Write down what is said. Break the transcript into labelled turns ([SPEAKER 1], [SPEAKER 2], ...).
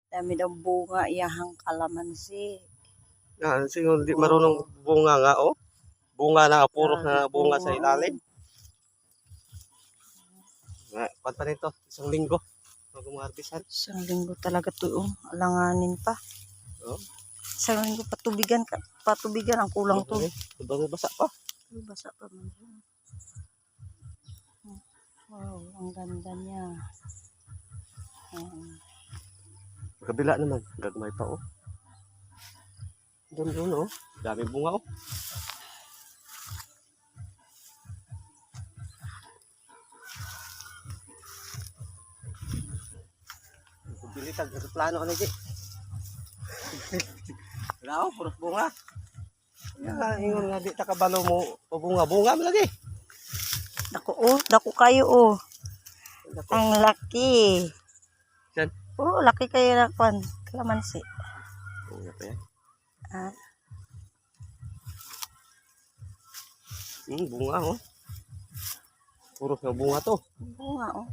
[SPEAKER 1] Dami daw bunga iyahang kalamansi.
[SPEAKER 2] Yan, siguro di marunong bunga nga, oh. Bunga na, puro
[SPEAKER 1] Dami
[SPEAKER 2] na bunga sa
[SPEAKER 1] bunga,
[SPEAKER 2] ilalim. Pa nito, isang linggo. Mag-umarbisan.
[SPEAKER 1] Isang linggo talaga to, alanganin pa.
[SPEAKER 2] Oh.
[SPEAKER 1] Isang linggo patubigan ang kulang to.
[SPEAKER 2] Sobrang basa pa.
[SPEAKER 1] Basa pa man. Wow, ang ganda niya.
[SPEAKER 2] Kabila naman, gagmay pa, oh. Doon, oh. Dami bunga, oh. Bilitag, sa plano ano, Ji? Wala, oh, puros bunga. Yan, ingon nga, di takabalo mo, o bunga mo lagi.
[SPEAKER 1] Dako kayo, Ang laki.
[SPEAKER 2] Yan.
[SPEAKER 1] Laki kayo na kalamansi.
[SPEAKER 2] Bunga pa yan. Bunga, oh. Puros na bunga to.
[SPEAKER 1] Bunga,